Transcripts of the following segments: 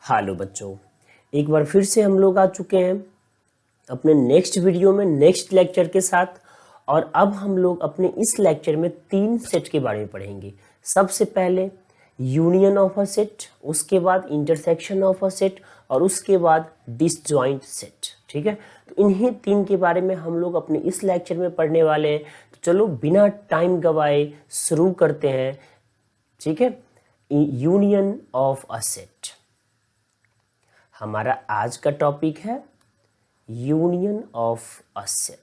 Hello बच्चों, एक बार फिर से हम लोग आ चुके हैं अपने नेक्स्ट वीडियो में नेक्स्ट लेक्चर के साथ। और अब हम लोग अपने इस लेक्चर में 3 सेट के बारे में पढ़ेंगे। सबसे पहले यूनियन ऑफ अ सेट, उसके बाद इंटरसेक्शन ऑफ अ सेट और उसके बाद डिसजॉइंट सेट। ठीक है, तो इन्हीं 3 के बारे में हम लोग अपने इस लेक्चर में पढ़ने वाले हैं। तो चलो बिना टाइम गवाए शुरू करते हैं। ठीक है, यूनियन ऑफ अ सेट हमारा आज का टॉपिक है, यूनियन ऑफ अ सेट।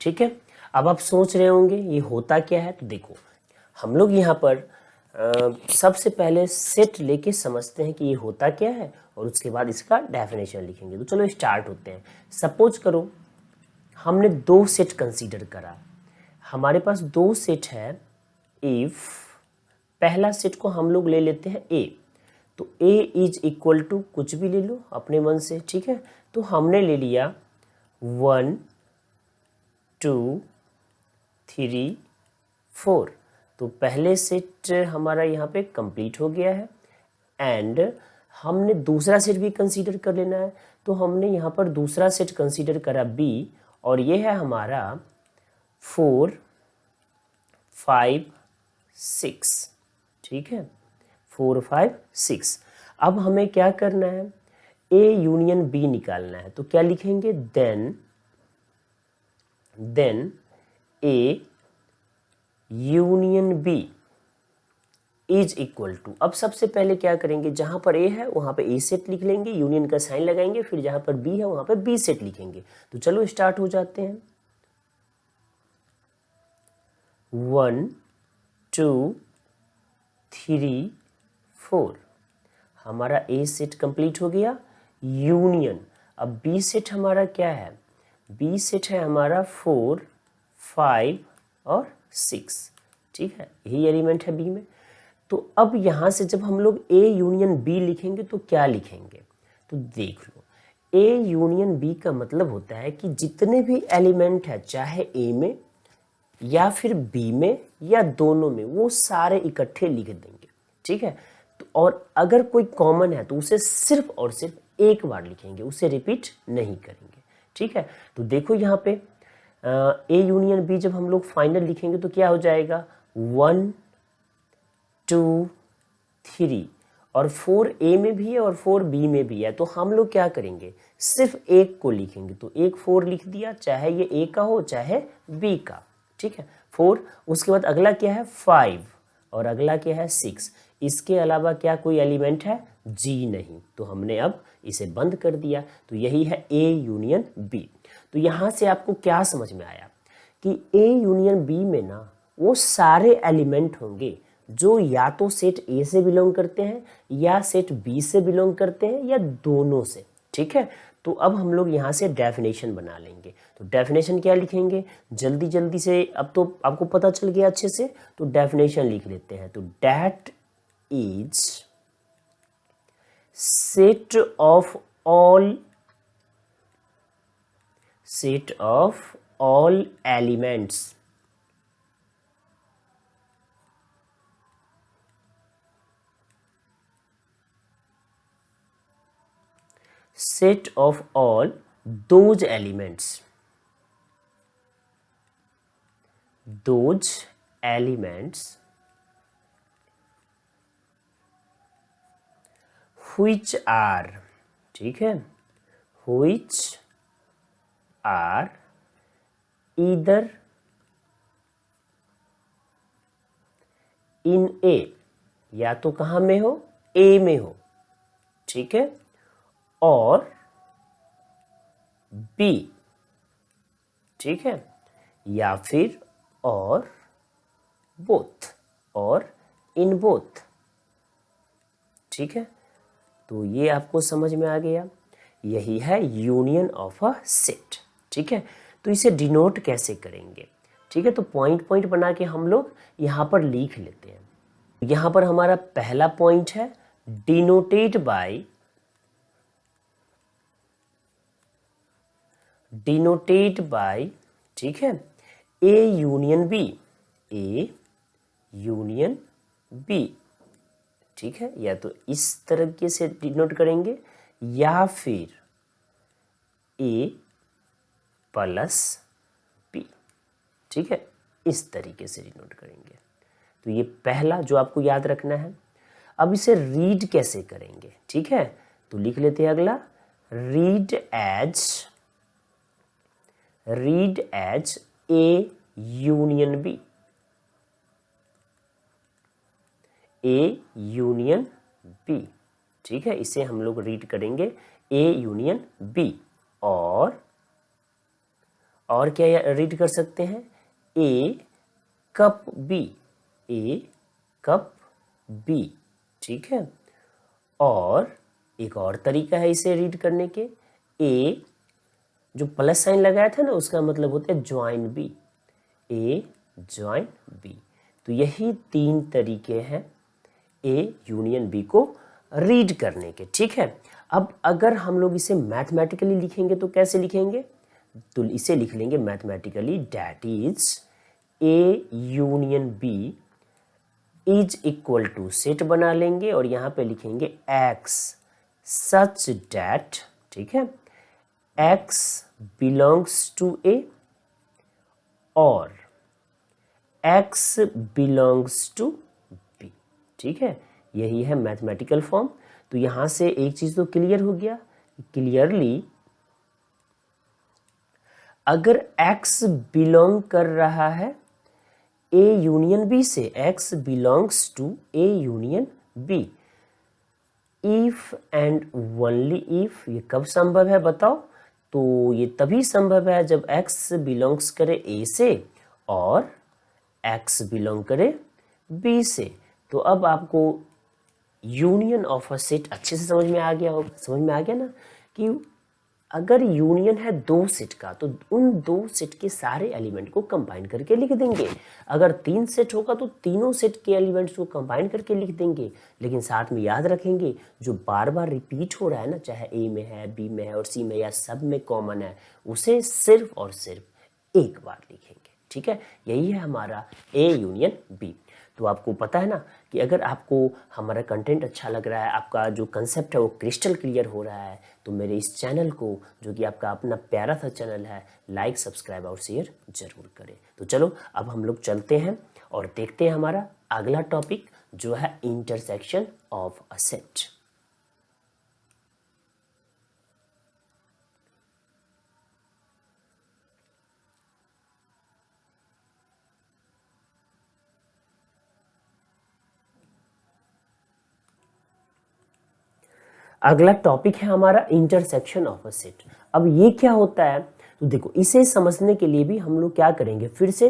ठीक है, अब आप सोच रहे होंगे ये होता क्या है। तो देखो, हम लोग यहाँ पर सबसे पहले सेट लेके समझते हैं कि ये होता क्या है और उसके बाद इसका डेफिनेशन लिखेंगे। तो चलो स्टार्ट होते हैं। सपोज करो हमने 2 सेट कंसीडर करा। हमारे पास 2 सेट है। इफ पहला सेट को हम लोग ले लेते हैं ए। तो ए इज इक्वल टू कुछ भी ले लो अपने मन से। ठीक है, तो हमने ले लिया 1 2 3 4। तो पहले सेट हमारा यहाँ पे कंप्लीट हो गया है। एंड हमने दूसरा सेट भी कंसीडर कर लेना है। तो हमने यहाँ पर दूसरा सेट कंसीडर करा बी, और ये है हमारा 4 5 6। ठीक है, 4 5 6। अब हमें क्या करना है, ए यूनियन बी निकालना है। तो क्या लिखेंगे, then A union B is equal to. अब सबसे पहले क्या करेंगे, जहां पर ए है वहां पे ए सेट लिख लेंगे, यूनियन का साइन लगाएंगे, फिर जहां पर बी है वहां पर बी सेट लिखेंगे। तो चलो स्टार्ट हो जाते हैं। 1 2 3 4 हमारा ए सेट कंप्लीट हो गया। यूनियन, अब बी सेट हमारा क्या है, बी सेट है हमारा 4 5 और 6। ठीक है, यही एलिमेंट है बी में। तो अब यहाँ से जब हम लोग ए यूनियन बी लिखेंगे तो क्या लिखेंगे, तो देख लो, ए यूनियन बी का मतलब होता है कि जितने भी एलिमेंट है, चाहे ए में या फिर बी में या दोनों में, वो सारे इकट्ठे लिख देंगे। ठीक है, तो और अगर कोई कॉमन है तो उसे सिर्फ और सिर्फ एक बार लिखेंगे, उसे रिपीट नहीं करेंगे। ठीक है, तो देखो यहाँ पे ए यूनियन बी जब हम लोग फाइनल लिखेंगे तो क्या हो जाएगा, 1 2 3, और 4 ए में भी है और 4 बी में भी है। तो हम लोग क्या करेंगे, सिर्फ एक को लिखेंगे। तो एक 4 लिख दिया, चाहे ये ए का हो चाहे बी का। ठीक है, 4। उसके बाद अगला क्या है, 5, और अगला क्या है, 6। इसके अलावा क्या कोई एलिमेंट है, जी नहीं। तो हमने अब इसे बंद कर दिया। तो यही है ए यूनियन बी। तो यहाँ से आपको क्या समझ में आया कि ए यूनियन बी में ना वो सारे एलिमेंट होंगे जो या तो सेट ए से बिलोंग करते हैं या सेट बी से बिलोंग करते हैं या दोनों से। ठीक है, तो अब हम लोग यहाँ से डेफिनेशन बना लेंगे। तो डेफिनेशन क्या लिखेंगे, जल्दी जल्दी से, अब तो आपको पता चल गया अच्छे से। तो डेफिनेशन लिख लेते हैं। तो that is set of all elements set of all those elements which are, ठीक है, which are either in A, या तो कहाँ में हो, A में हो। ठीक है, और B, ठीक है, या फिर और बोथ, और इन बोथ। ठीक है, तो ये आपको समझ में आ गया। यही है यूनियन ऑफ अ सेट। ठीक है, तो इसे डिनोट कैसे करेंगे, ठीक है, तो पॉइंट पॉइंट बना के हम लोग यहाँ पर लिख लेते हैं। यहाँ पर हमारा पहला पॉइंट है डिनोटेड बाय, ठीक है, ए यूनियन बी, ठीक है, या तो इस तरीके से डिनोट करेंगे या फिर ए प्लस बी, ठीक है, इस तरीके से डिनोट करेंगे। तो ये पहला जो आपको याद रखना है। अब इसे रीड कैसे करेंगे, ठीक है, तो लिख लेते हैं अगला, read as A union B, ठीक है, इसे हम लोग रीड करेंगे ए यूनियन बी। और क्या रीड कर सकते हैं, ए कप बी, ठीक है। और एक और तरीका है इसे रीड करने के, ए जो प्लस साइन लगाया था ना उसका मतलब होता है ज्वाइन बी, ए ज्वाइन बी। तो यही 3 तरीके हैं ए यूनियन बी को रीड करने के, ठीक है। अब अगर हम लोग इसे मैथमेटिकली लिखेंगे तो कैसे लिखेंगे, तो इसे लिख लेंगे mathematically, that is A union B is equal to, set बना लेंगे और यहाँ पे लिखेंगे एक्स सच डैट, ठीक है, एक्स बिलोंग्स टू ए और एक्स बिलोंग्स टू बी, ठीक है, यही है मैथमेटिकल फॉर्म। तो यहाँ से एक चीज तो क्लियर हो गया, क्लियरली अगर x बिलोंग कर रहा है A यूनियन B से, x belongs to A union B, if and only if, ये कब संभव है बताओ, तो ये तभी संभव है जब x बिलोंग्स करे A से और x बिलोंग करे B से। तो अब आपको यूनियन ऑफ अ सेट अच्छे से समझ में आ गया होगा, समझ में आ गया ना, कि अगर यूनियन है 2 सेट का तो उन 2 सेट के सारे एलिमेंट को कंबाइन करके लिख देंगे। अगर 3 सेट होगा तो तीनों सेट के एलिमेंट्स को कंबाइन करके लिख देंगे। लेकिन साथ में याद रखेंगे जो बार बार रिपीट हो रहा है ना, चाहे ए में है, बी में है और सी में या सब में कॉमन है, उसे सिर्फ और सिर्फ एक बार लिखेंगे, ठीक है। यही है हमारा ए यूनियन बी। तो आपको पता है ना कि अगर आपको हमारा कंटेंट अच्छा लग रहा है, आपका जो कंसेप्ट है वो क्रिस्टल क्लियर हो रहा है, तो मेरे इस चैनल को, जो कि आपका अपना प्यारा सा चैनल है, लाइक, सब्सक्राइब और शेयर जरूर करें। तो चलो अब हम लोग चलते हैं और देखते हैं हमारा अगला टॉपिक जो है इंटरसेक्शन ऑफ अ सेट। अगला टॉपिक है हमारा इंटरसेक्शन ऑफ अ सेट। अब ये क्या होता है, तो देखो इसे समझने के लिए भी हम लोग क्या करेंगे, फिर से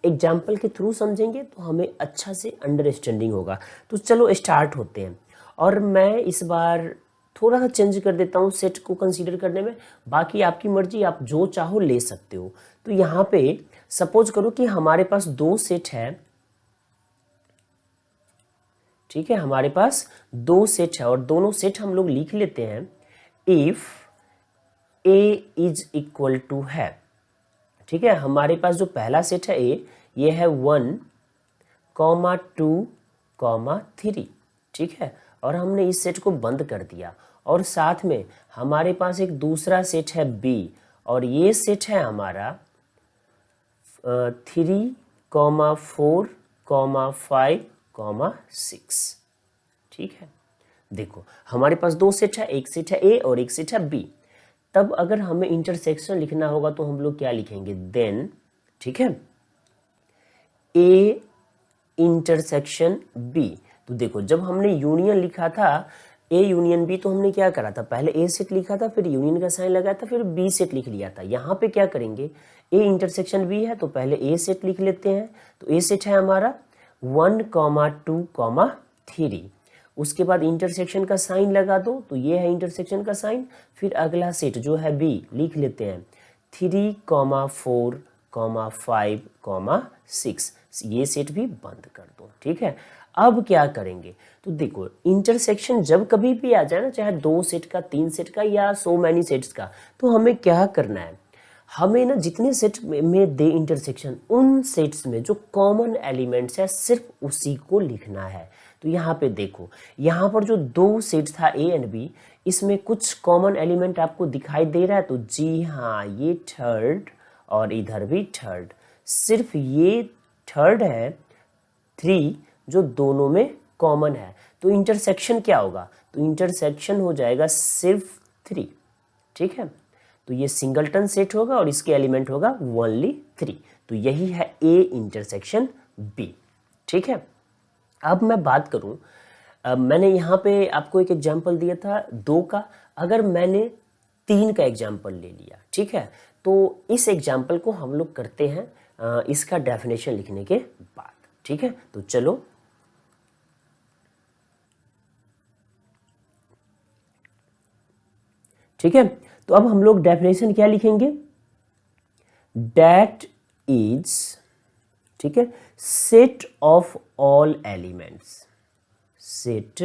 एग्जाम्पल के थ्रू समझेंगे तो हमें अच्छा से अंडरस्टैंडिंग होगा। तो चलो स्टार्ट होते हैं। और मैं इस बार थोड़ा सा चेंज कर देता हूँ सेट को कंसीडर करने में, बाकी आपकी मर्जी, आप जो चाहो ले सकते हो। तो यहाँ पे सपोज करो कि हमारे पास 2 सेट है, ठीक है, हमारे पास 2 सेट है और दोनों सेट हम लोग लिख लेते हैं if A is equal to है, ठीक है। हमारे पास जो पहला सेट है ए, ये है 1, 2, 3, ठीक है। और हमने इस सेट को बंद कर दिया और साथ में हमारे पास एक दूसरा सेट है बी और ये सेट है हमारा 3, 4, 5, 6, ठीक है। देखो हमारे पास 2 सेट है, एक सेट है ए और एक सेट है बी। तब अगर हमें इंटरसेक्शन लिखना होगा तो हम लोग क्या लिखेंगे, देन, ठीक है, ए इंटरसेक्शन बी। तो देखो जब हमने यूनियन लिखा था ए यूनियन बी, तो हमने क्या करा था, पहले ए सेट लिखा था, फिर यूनियन का साइन लगाया था, फिर बी सेट लिख लिया था। यहाँ पे क्या करेंगे, ए इंटरसेक्शन बी है तो पहले ए सेट लिख लेते हैं। तो ए सेट है हमारा 1, 2, 3। उसके बाद इंटरसेक्शन का साइन लगा दो, तो ये है इंटरसेक्शन का साइन। फिर अगला सेट जो है बी लिख लेते हैं 3, 4, 5, 6 ये सेट भी बंद कर दो। ठीक है, अब क्या करेंगे, तो देखो इंटरसेक्शन जब कभी भी आ जाए ना, चाहे 2 सेट का, 3 सेट का या सो मैनी सेट्स का, तो हमें क्या करना है, हमें ना जितने सेट में दे इंटरसेक्शन, उन सेट्स में जो कॉमन एलिमेंट्स है सिर्फ उसी को लिखना है। तो यहाँ पे देखो, यहाँ पर जो 2 सेट था ए एंड बी, इसमें कुछ कॉमन एलिमेंट आपको दिखाई दे रहा है, तो जी हाँ, ये थर्ड और इधर भी थर्ड, सिर्फ ये थर्ड है 3 जो दोनों में कॉमन है। तो इंटरसेक्शन क्या होगा, तो इंटरसेक्शन हो जाएगा सिर्फ 3। ठीक है, तो ये सिंगलटन सेट होगा और इसके एलिमेंट होगा ओनली 3। तो यही है ए इंटरसेक्शन बी। ठीक है, अब मैं बात करूं, मैंने यहाँ पे आपको एक एग्जाम्पल दिया था 2 का, अगर मैंने 3 का एग्जाम्पल ले लिया, ठीक है, तो इस एग्जाम्पल को हम लोग करते हैं इसका डेफिनेशन लिखने के बाद। ठीक है, तो चलो ठीक है, तो अब हम लोग डेफिनेशन क्या लिखेंगे, दैट इज, ठीक है, set of all elements, set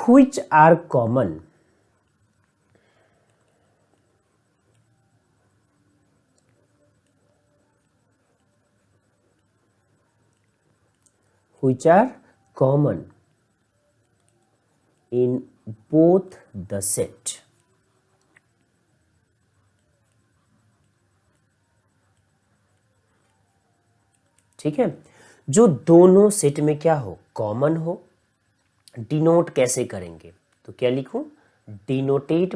which are common which are common in both the set। ठीक है, जो दोनों सेट में क्या हो, कॉमन हो। डिनोट कैसे करेंगे, तो क्या लिखूं, डिनोटेड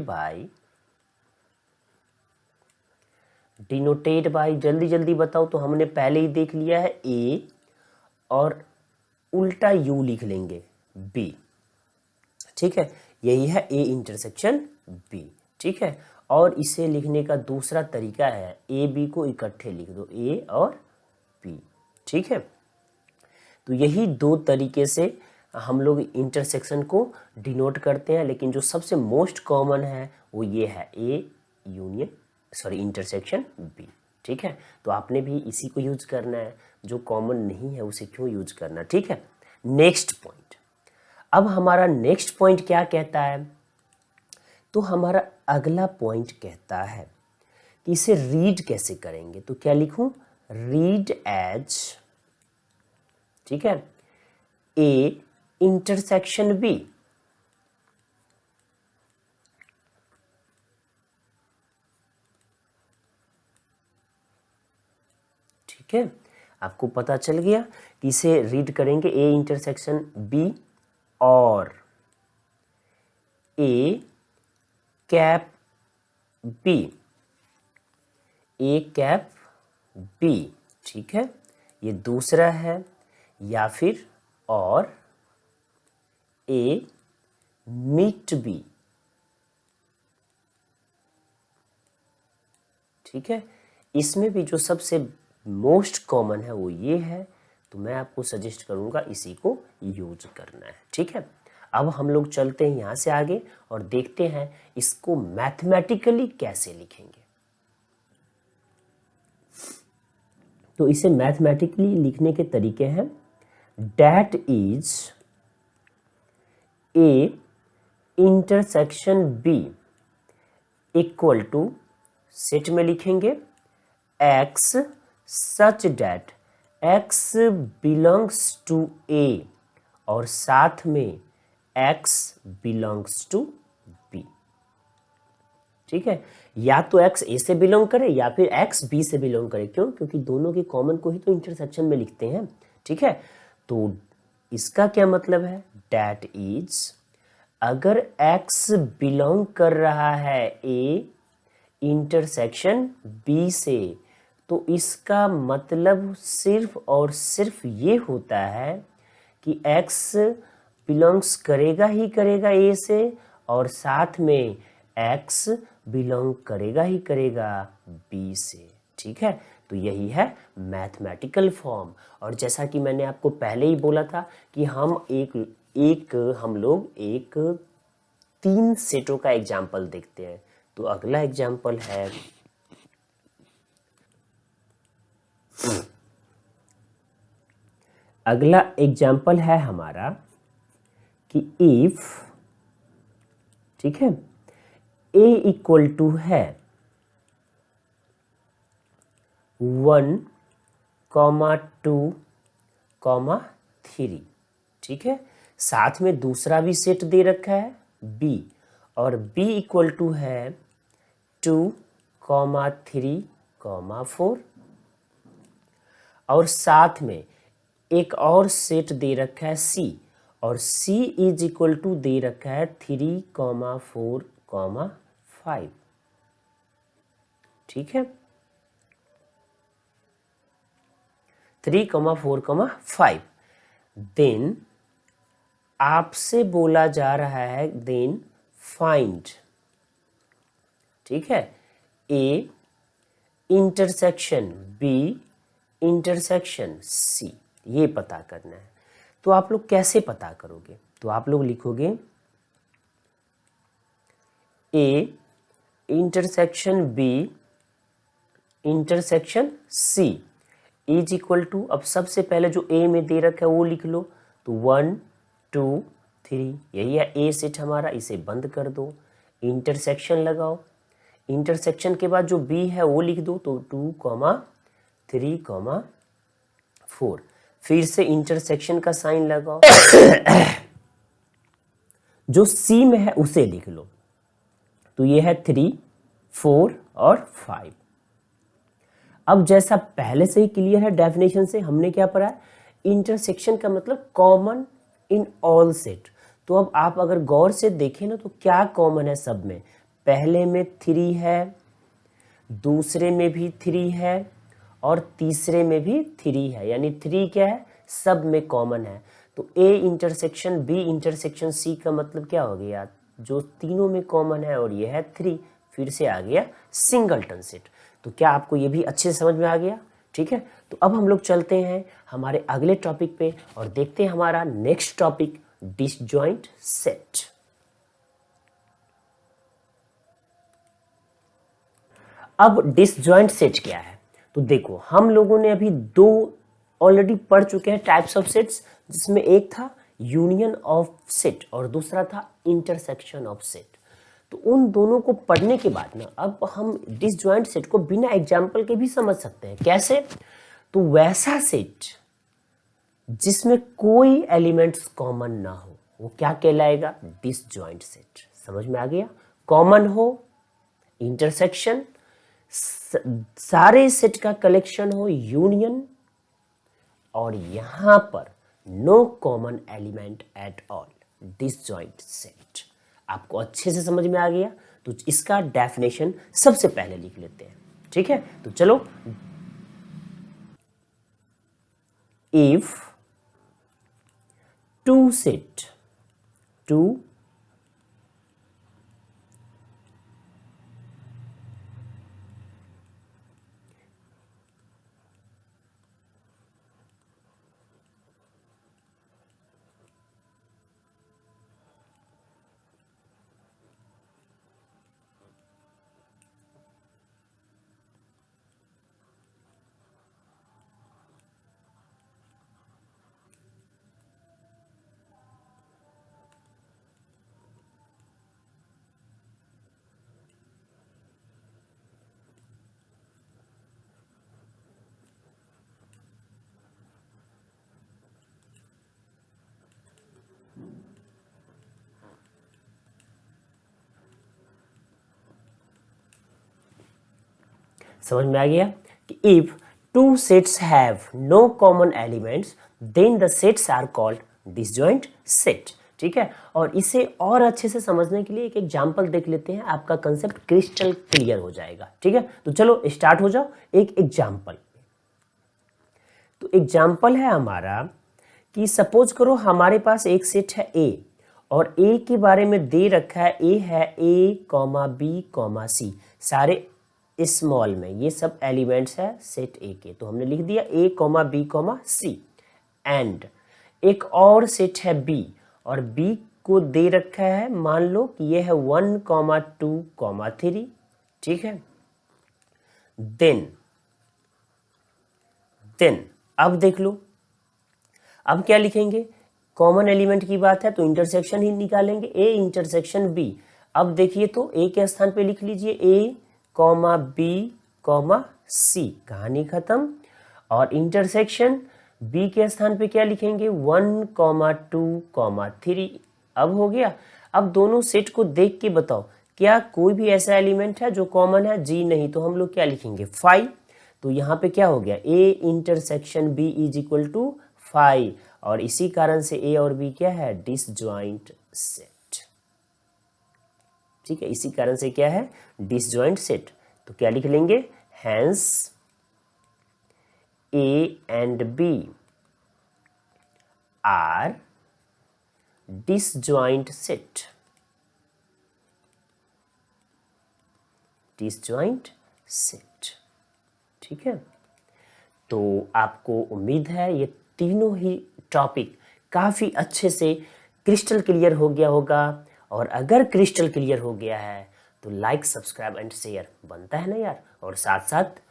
बाय, जल्दी जल्दी बताओ, तो हमने पहले ही देख लिया है ए और उल्टा यू लिख लेंगे बी। ठीक है, यही है ए इंटरसेक्शन बी। ठीक है, और इसे लिखने का दूसरा तरीका है, ए बी को इकट्ठे लिख दो, ए और बी। ठीक है, तो यही 2 तरीके से हम लोग इंटरसेक्शन को डिनोट करते हैं, लेकिन जो सबसे मोस्ट कॉमन है वो ये है A union, sorry intersection B. ठीक है, तो आपने भी इसी को यूज करना है, जो कॉमन नहीं है उसे क्यों यूज करना। ठीक है, नेक्स्ट पॉइंट, अब हमारा नेक्स्ट पॉइंट क्या कहता है, तो हमारा अगला पॉइंट कहता है कि इसे रीड कैसे करेंगे, तो क्या लिखूं, रीड एज, ठीक है, ए इंटरसेक्शन बी। ठीक है, आपको पता चल गया कि इसे रीड करेंगे ए इंटरसेक्शन बी और A cap B, A cap B. ठीक है, ये दूसरा है, या फिर और ए मीट बी। ठीक है, इसमें भी जो सबसे मोस्ट कॉमन है वो ये है, तो मैं आपको सजेस्ट करूंगा इसी को यूज करना है। ठीक है, अब हम लोग चलते हैं यहाँ से आगे और देखते हैं इसको मैथमेटिकली कैसे लिखेंगे। तो इसे मैथमेटिकली लिखने के तरीके हैं, that is A intersection B equal to, set में लिखेंगे x such that x belongs to A और साथ में एक्स बिलोंग्स टू बी। ठीक है, या तो एक्स ए से बिलोंग करे या फिर एक्स बी से बिलोंग करे, क्यों, क्योंकि दोनों के कॉमन को ही तो इंटरसेक्शन में लिखते हैं। ठीक है, तो इसका क्या मतलब है, दैट इज अगर एक्स बिलोंग कर रहा है ए इंटरसेक्शन बी से, तो इसका मतलब सिर्फ और सिर्फ ये होता है कि x बिलोंग्स करेगा ही करेगा a से, और साथ में x बिलोंग करेगा ही करेगा b से। ठीक है, तो यही है मैथमेटिकल फॉर्म। और जैसा कि मैंने आपको पहले ही बोला था कि हम लोग एक 3 सेटों का एग्जाम्पल देखते हैं। तो अगला एग्जाम्पल है हमारा कि इफ, ठीक है, a इक्वल टू है 1, 2, 3, ठीक है। साथ में दूसरा भी सेट दे रखा है b, और b इक्वल टू है 2, 3, 4, और साथ में एक और सेट दे रखा है c, और c इज इक्वल टू दे रखा है 3, 4, 5, ठीक है, 3, 4, 5। देन आपसे बोला जा रहा है देन फाइंड, ठीक है, a intersection b intersection c, ये पता करना है। तो आप लोग कैसे पता करोगे? तो आप लोग लिखोगे a intersection b intersection c is equal to, अब सबसे पहले जो a में दे रखा है वो लिख लो, तो 1, 2, 3, यही है a सेट हमारा, इसे बंद कर दो, इंटरसेक्शन लगाओ, इंटरसेक्शन के बाद जो b है वो लिख दो, तो 2, 3, 4, फिर से इंटरसेक्शन का साइन लगाओ, जो c में है उसे लिख लो, तो ये है 3, 4 और 5। अब जैसा पहले से ही क्लियर है डेफिनेशन से, हमने क्या पढ़ा है, इंटरसेक्शन का मतलब कॉमन इन ऑल सेट। तो अब आप अगर गौर से देखें ना, तो क्या कॉमन है सब में? पहले में 3 है, दूसरे में भी 3 है, और तीसरे में भी 3 है, यानी 3 क्या है, सब में कॉमन है। तो a intersection b intersection c का मतलब क्या हो गया, जो तीनों में कॉमन है, और ये है 3, फिर से आ गया सिंगलटन सेट। तो क्या आपको ये भी अच्छे से समझ में आ गया? ठीक है, तो अब हम लोग चलते हैं हमारे अगले टॉपिक पे और देखते हैं हमारा नेक्स्ट टॉपिक, डिसजॉइंट सेट। अब डिसजॉइंट सेट क्या है? तो देखो, हम लोगों ने अभी 2 ऑलरेडी पढ़ चुके हैं टाइप्स ऑफ सेट्स, जिसमें एक था यूनियन ऑफ सेट और दूसरा था इंटरसेक्शन ऑफ सेट। तो उन दोनों को पढ़ने के बाद ना, अब हम डिसजॉइंट सेट को बिना एग्जाम्पल के भी समझ सकते हैं। कैसे? तो वैसा सेट जिसमें कोई एलिमेंट्स कॉमन ना हो, वो क्या कहलाएगा? Disjoint set. समझ में आ गया? कॉमन हो, इंटरसेक्शन, सारे सेट का कलेक्शन हो, यूनियन, और यहां पर no common element at all, disjoint set. आपको अच्छे से समझ में आ गया? तो इसका डेफिनेशन सबसे पहले लिख लेते हैं, ठीक है? तो चलो, इफ टू सेट, टू समझ में आ गया कि if two sets have no common elements then the sets are called disjoint set. ठीक है, और इसे और अच्छे से समझने के लिए एक एग्जांपल देख लेते हैं, आपका कंसेप्ट क्रिस्टल क्लियर हो जाएगा। ठीक है, तो चलो स्टार्ट हो जाओ एक एग्जांपल। तो एग्जांपल है हमारा कि सपोज करो हमारे पास एक सेट है A, और A के बारे में दे रखा है A है A, B, C, सारे स्मॉल में, ये सब एलिमेंट्स है सेट ए के। तो हमने लिख दिया A comma B comma C. And एक और सेट है बी, और बी को दे रखा है, मान लो कि ये है 1 कॉमा 2 कॉमा 3, ठीक है। देन अब देख लो, अब क्या लिखेंगे, कॉमन एलिमेंट की बात है तो इंटरसेक्शन ही निकालेंगे, ए इंटरसेक्शन बी। अब देखिए तो ए के स्थान पे लिख लीजिए ए कॉमा बी कॉमा सी, कहानी खत्म। और इंटरसेक्शन बी के स्थान पे क्या लिखेंगे, 1 कॉमा 2 कॉमा 3। अब हो गया। अब दोनों सेट को देख के बताओ क्या कोई भी ऐसा एलिमेंट है जो कॉमन है, जी नहीं, तो हम लोग क्या लिखेंगे 5। तो यहाँ पे क्या हो गया, A intersection B is equal to 5, और इसी कारण से ए और बी क्या है, डिसजॉइंट सेट, ठीक है। इसी कारण से क्या है, डिसजॉइंट सेट। तो क्या लिख लेंगे, hence A and B are disjoint set, disjoint set, ठीक है। तो आपको उम्मीद है ये तीनों ही टॉपिक काफ़ी अच्छे से क्रिस्टल क्लियर हो गया होगा। और अगर क्रिस्टल क्लियर हो गया है तो लाइक सब्सक्राइब एंड शेयर बनता है ना यार। और साथ साथ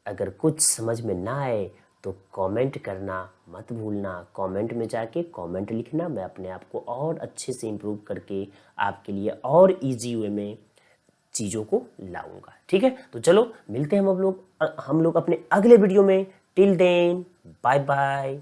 अगर कुछ समझ में ना आए तो कमेंट करना मत भूलना, कमेंट में जाके कमेंट लिखना, मैं अपने आप को और अच्छे से इम्प्रूव करके आपके लिए और इजी वे में चीज़ों को लाऊंगा, ठीक है। तो चलो मिलते हैं हम लोग अपने अगले वीडियो में। Till then bye bye.